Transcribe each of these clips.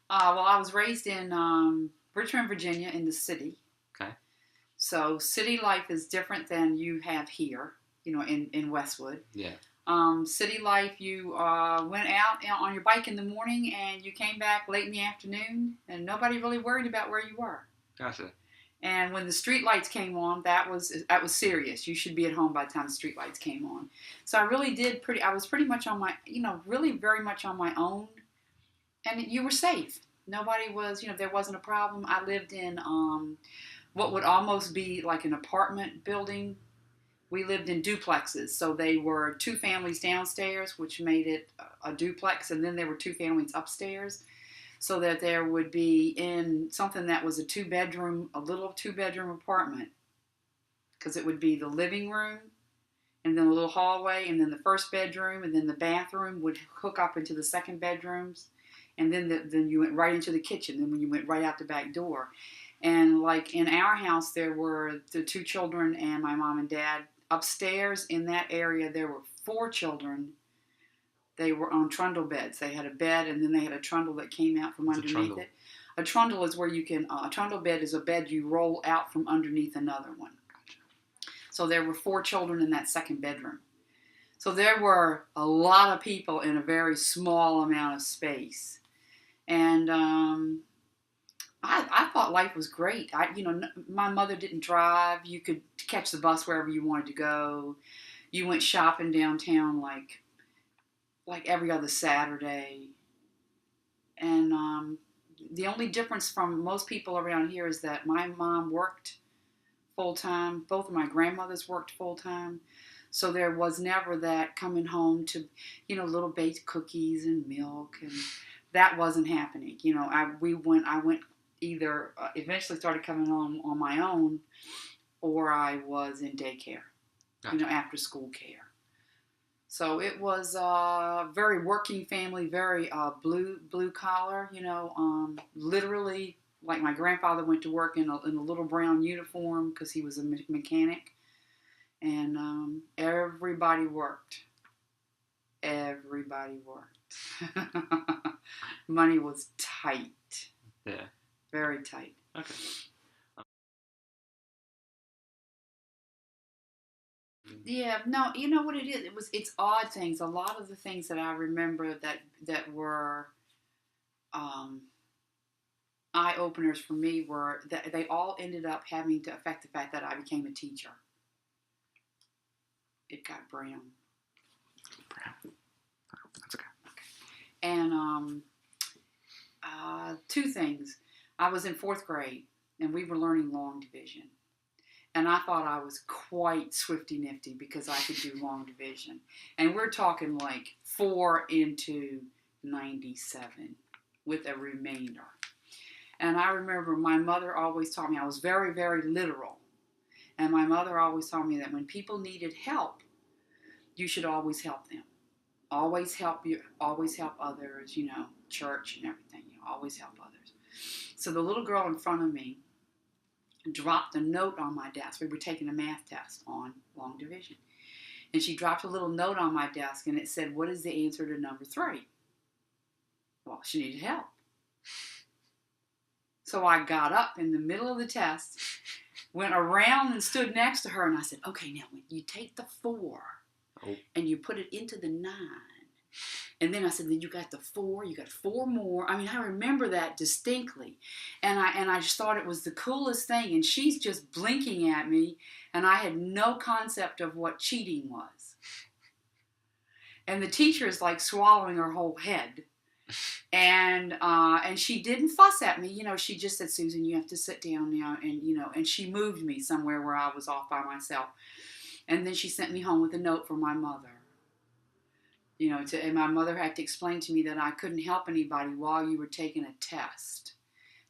Well, I was raised in Richmond, Virginia, in the city. Okay. So city life is different than you have here, in Westwood. Yeah. City life, you went out on your bike in the morning and you came back late in the afternoon, and nobody really worried about where you were. Gotcha. And when the street lights came on, that was serious. You should be at home by the time the street lights came on. So I was pretty much on my, really very much on my own, and you were safe. Nobody was, there wasn't a problem. I lived in what would almost be like an apartment building. We lived in duplexes, so they were two families downstairs, which made it a duplex, and then there were two families upstairs, so that there would be in something that was a little two-bedroom apartment, because it would be the living room, and then a little hallway, and then the first bedroom, and then the bathroom would hook up into the second bedrooms, and then you went right into the kitchen, then when you went right out the back door. And like in our house, there were the two children and my mom and dad. Upstairs in that area, there were four children. They were on trundle beds. They had a bed, and then they had a trundle that came out from underneath it. A trundle is where you can, a trundle bed is a bed you roll out from underneath another one. Gotcha. So there were four children in that second bedroom. So there were a lot of people in a very small amount of space. And I thought life was great. My mother didn't drive. You could catch the bus wherever you wanted to go. You went shopping downtown like every other Saturday. And the only difference from most people around here is that my mom worked full time. Both of my grandmothers worked full time. So there was never that coming home to, little baked cookies and milk, and that wasn't happening. I went either eventually started coming home on my own, or I was in daycare, Gotcha. After school care. So it was a very working family, very blue collar, literally, like my grandfather went to work in a little brown uniform because he was a mechanic, and everybody worked. Everybody worked. Money was tight. Yeah. Very tight. Okay. Yeah, no, you know what it is? It's odd things. A lot of the things that I remember that were um, eye openers for me were that they all ended up having to affect the fact that I became a teacher. It got brown. That's okay. And two things. I was in fourth grade, and we were learning long division. And I thought I was quite swifty nifty because I could do long division. And we're talking like 4 into 97 with a remainder. And I remember my mother always taught me, I was very, very literal. And my mother always taught me that when people needed help, you should always help them. Always help others, church and everything. Always help others. So the little girl in front of me dropped a note on my desk. We were taking a math test on long division. And she dropped a little note on my desk, and it said, "What is the answer to number 3?" Well, she needed help. So I got up in the middle of the test, went around and stood next to her, and I said, "Okay, now when you take the 4 and you put it into the 9. And then I said, then you got the 4, you got 4 more. I mean, I remember that distinctly. And I just thought it was the coolest thing. And she's just blinking at me, and I had no concept of what cheating was. And the teacher is like swallowing her whole head. And she didn't fuss at me. She just said, "Susan, you have to sit down now." And she moved me somewhere where I was off by myself. And then she sent me home with a note from my mother. And my mother had to explain to me that I couldn't help anybody while you were taking a test.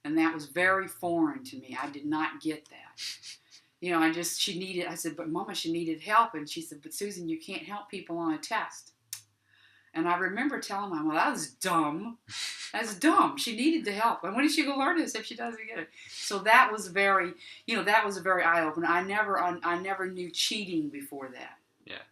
And that was very foreign to me. I did not get that. I said, "But Mama, she needed help." And she said, "But Susan, you can't help people on a test." And I remember telling my mom, "That was dumb. That's dumb. She needed the help. And when is she going to learn this if she doesn't get it?" So that was very eye-opener. I never knew cheating before that. Yeah.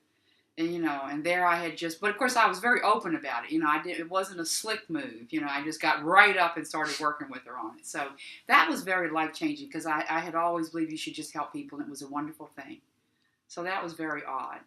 And, and there I had just, but of course I was very open about it. It wasn't a slick move. I just got right up and started working with her on it. So that was very life-changing because I had always believed you should just help people, and it was a wonderful thing. So that was very odd.